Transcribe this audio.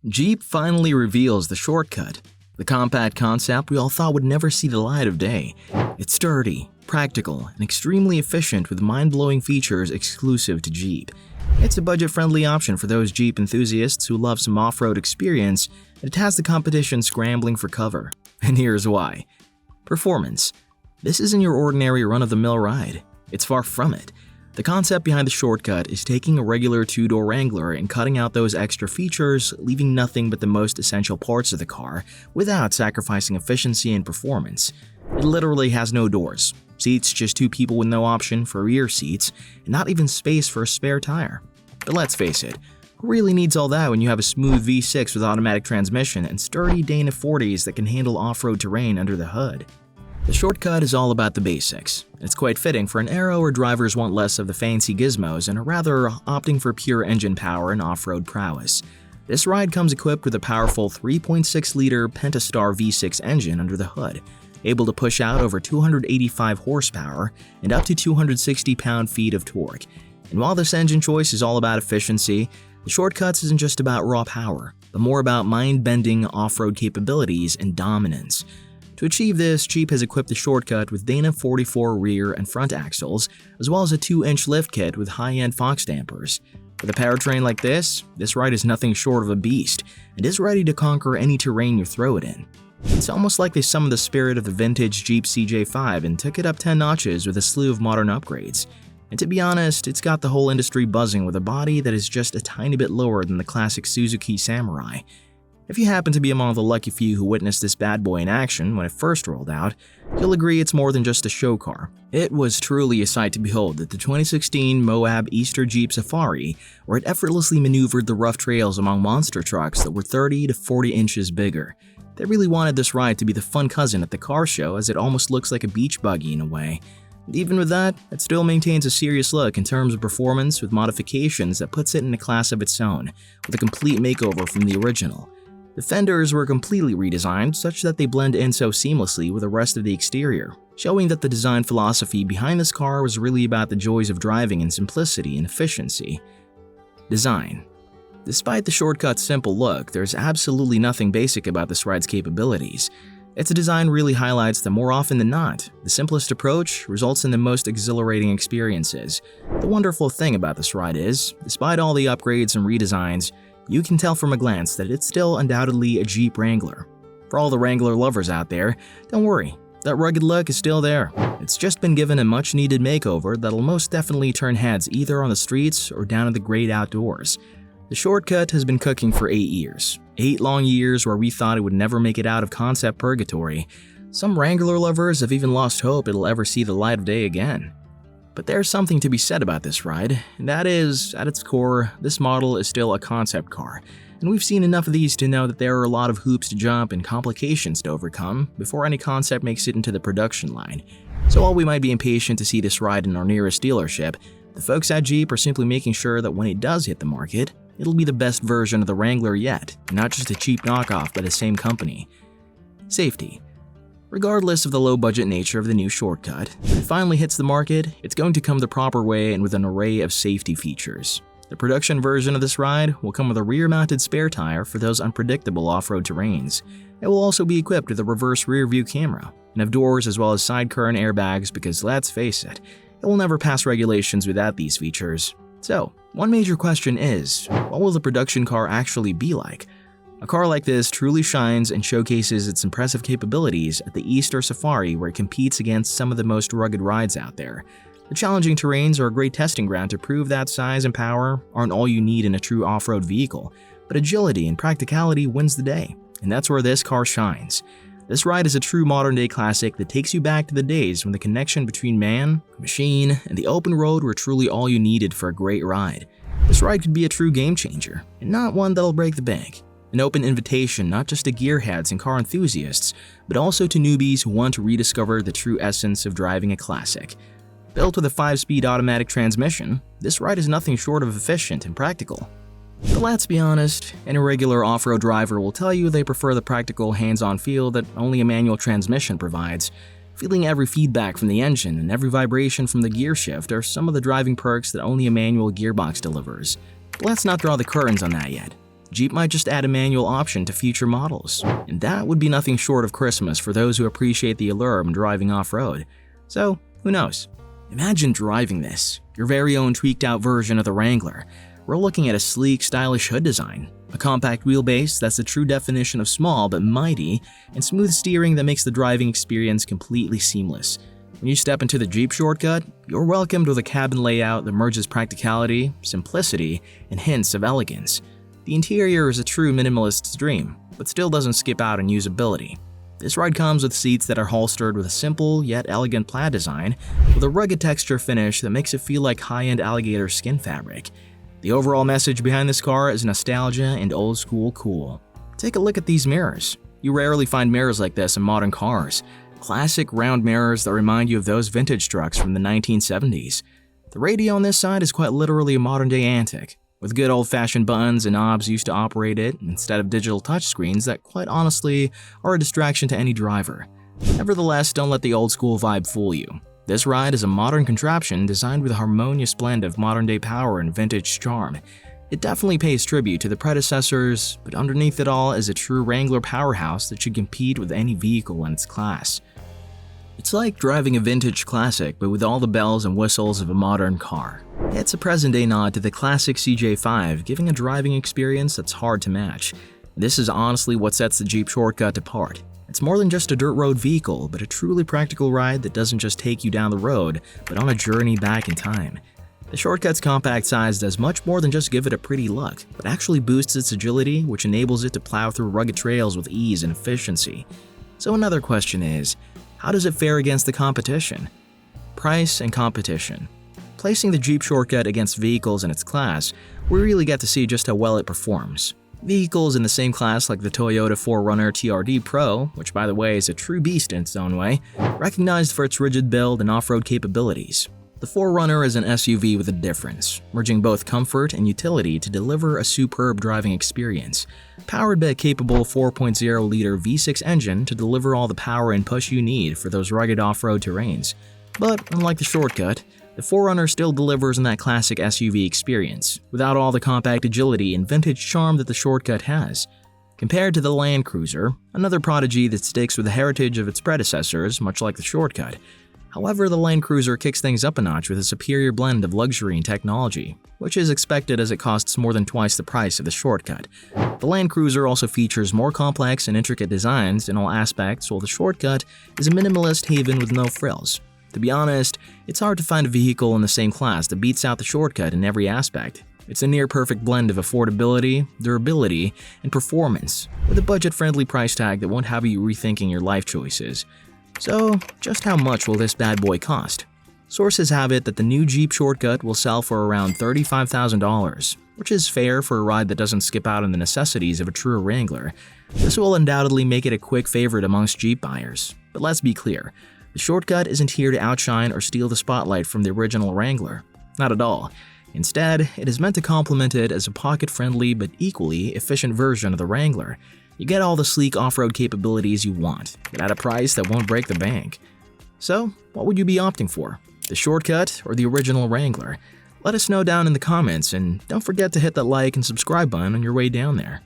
Jeep finally reveals the shortcut. The compact concept we all thought would never see the light of day. It's sturdy, practical, and extremely efficient with mind-blowing features exclusive to Jeep. It's a budget-friendly option for those Jeep enthusiasts who love some off-road experience, and it has the competition scrambling for cover. And here's why. Performance. This isn't your ordinary run-of-the-mill ride. It's far from it. The concept behind the shortcut is taking a regular two-door Wrangler and cutting out those extra features, leaving nothing but the most essential parts of the car without sacrificing efficiency and performance. It literally has no doors, seats just two people with no option for rear seats, and not even space for a spare tire. But let's face it, who really needs all that when you have a smooth V6 with automatic transmission and sturdy Dana 40s that can handle off-road terrain under the hood? The shortcut is all about the basics. It's quite fitting for an era where drivers want less of the fancy gizmos and are rather opting for pure engine power and off-road prowess. This ride comes equipped with a powerful 3.6-liter Pentastar V6 engine under the hood, able to push out over 285 horsepower and up to 260 pound-feet of torque. And while this engine choice is all about efficiency, the shortcuts isn't just about raw power, but more about mind-bending off-road capabilities and dominance. To achieve this, Jeep has equipped the shortcut with Dana 44 rear and front axles, as well as a 2-inch lift kit with high-end Fox dampers. With a powertrain like this ride is nothing short of a beast, and is ready to conquer any terrain you throw it in. It's almost like they summoned the spirit of the vintage Jeep CJ5 and took it up 10 notches with a slew of modern upgrades. And to be honest, it's got the whole industry buzzing with a body that is just a tiny bit lower than the classic Suzuki Samurai. If you happen to be among the lucky few who witnessed this bad boy in action when it first rolled out, you'll agree it's more than just a show car. It was truly a sight to behold at the 2016 Moab Easter Jeep Safari, where it effortlessly maneuvered the rough trails among monster trucks that were 30 to 40 inches bigger. They really wanted this ride to be the fun cousin at the car show, as it almost looks like a beach buggy in a way. And even with that, it still maintains a serious look in terms of performance with modifications that puts it in a class of its own, with a complete makeover from the original. The fenders were completely redesigned such that they blend in so seamlessly with the rest of the exterior, showing that the design philosophy behind this car was really about the joys of driving in simplicity and efficiency. Design. Despite the shortcut's simple look, there's absolutely nothing basic about this ride's capabilities. Its design really highlights that more often than not, the simplest approach results in the most exhilarating experiences. The wonderful thing about this ride is, despite all the upgrades and redesigns, you can tell from a glance that it's still undoubtedly a Jeep Wrangler. For all the Wrangler lovers out there, don't worry, that rugged look is still there. It's just been given a much-needed makeover that'll most definitely turn heads either on the streets or down in the great outdoors. The shortcut has been cooking for 8 years. 8 long years where we thought it would never make it out of concept purgatory. Some Wrangler lovers have even lost hope it'll ever see the light of day again. But there's something to be said about this ride, and that is, at its core, this model is still a concept car, and we've seen enough of these to know that there are a lot of hoops to jump and complications to overcome before any concept makes it into the production line. So while we might be impatient to see this ride in our nearest dealership, the folks at Jeep are simply making sure that when it does hit the market, it'll be the best version of the Wrangler yet, and not just a cheap knockoff by the same company. Safety. Regardless of the low-budget nature of the new shortcut, when it finally hits the market, it's going to come the proper way and with an array of safety features. The production version of this ride will come with a rear-mounted spare tire for those unpredictable off-road terrains. It will also be equipped with a reverse rear-view camera, and have doors as well as sidecar and airbags because, let's face it, it will never pass regulations without these features. So, one major question is, what will the production car actually be like? A car like this truly shines and showcases its impressive capabilities at the Easter Safari, where it competes against some of the most rugged rides out there. The challenging terrains are a great testing ground to prove that size and power aren't all you need in a true off-road vehicle, but agility and practicality wins the day, and that's where this car shines. This ride is a true modern-day classic that takes you back to the days when the connection between man, machine, and the open road were truly all you needed for a great ride. This ride could be a true game-changer, and not one that'll break the bank. An open invitation not just to gearheads and car enthusiasts, but also to newbies who want to rediscover the true essence of driving a classic. Built with a 5-speed automatic transmission, this ride is nothing short of efficient and practical. But let's be honest, any regular off-road driver will tell you they prefer the practical hands-on feel that only a manual transmission provides. Feeling every feedback from the engine and every vibration from the gear shift are some of the driving perks that only a manual gearbox delivers. But let's not draw the curtains on that yet. Jeep might just add a manual option to future models, and that would be nothing short of Christmas for those who appreciate the allure of driving off-road. So, who knows? Imagine driving this, your very own tweaked-out version of the Wrangler. We're looking at a sleek, stylish hood design, a compact wheelbase that's the true definition of small but mighty, and smooth steering that makes the driving experience completely seamless. When you step into the Jeep shortcut, you're welcomed with a cabin layout that merges practicality, simplicity, and hints of elegance. The interior is a true minimalist's dream, but still doesn't skip out on usability. This ride comes with seats that are holstered with a simple yet elegant plaid design, with a rugged texture finish that makes it feel like high-end alligator skin fabric. The overall message behind this car is nostalgia and old-school cool. Take a look at these mirrors. You rarely find mirrors like this in modern cars. Classic round mirrors that remind you of those vintage trucks from the 1970s. The radio on this side is quite literally a modern-day antic, with good old-fashioned buttons and knobs used to operate it instead of digital touchscreens that quite honestly are a distraction to any driver. Nevertheless, don't let the old-school vibe fool you. This ride is a modern contraption designed with a harmonious blend of modern-day power and vintage charm. It definitely pays tribute to the predecessors, but underneath it all is a true Wrangler powerhouse that should compete with any vehicle in its class. It's like driving a vintage classic, but with all the bells and whistles of a modern car. It's a present-day nod to the classic CJ5, giving a driving experience that's hard to match. This is honestly what sets the Jeep Shortcut apart. It's more than just a dirt road vehicle, but a truly practical ride that doesn't just take you down the road, but on a journey back in time. The Shortcut's compact size does much more than just give it a pretty look, but actually boosts its agility, which enables it to plow through rugged trails with ease and efficiency. So another question is, how does it fare against the competition? Price and competition. Placing the Jeep Shortcut against vehicles in its class, we really get to see just how well it performs. Vehicles in the same class like the Toyota 4Runner TRD Pro, which by the way is a true beast in its own way, recognized for its rigid build and off-road capabilities. The 4Runner is an SUV with a difference, merging both comfort and utility to deliver a superb driving experience. Powered by a capable 4.0-liter V6 engine to deliver all the power and push you need for those rugged off-road terrains. But unlike the Shortcut, the 4Runner still delivers on that classic SUV experience, without all the compact agility and vintage charm that the Shortcut has. Compared to the Land Cruiser, another prodigy that sticks with the heritage of its predecessors, much like the Shortcut. However, the Land Cruiser kicks things up a notch with a superior blend of luxury and technology, which is expected as it costs more than twice the price of the Shortcut. The Land Cruiser also features more complex and intricate designs in all aspects, while the Shortcut is a minimalist haven with no frills. To be honest, it's hard to find a vehicle in the same class that beats out the Shortcut in every aspect. It's a near-perfect blend of affordability, durability, and performance, with a budget-friendly price tag that won't have you rethinking your life choices. So, just how much will this bad boy cost? Sources have it that the new Jeep Shortcut will sell for around $35,000, which is fair for a ride that doesn't skip out on the necessities of a true Wrangler. This will undoubtedly make it a quick favorite amongst Jeep buyers. But let's be clear, the Shortcut isn't here to outshine or steal the spotlight from the original Wrangler. Not at all. Instead, it is meant to complement it as a pocket-friendly but equally efficient version of the Wrangler. You get all the sleek off-road capabilities you want, but at a price that won't break the bank. So, what would you be opting for? The Shortcut or the original Wrangler? Let us know down in the comments, and don't forget to hit that like and subscribe button on your way down there.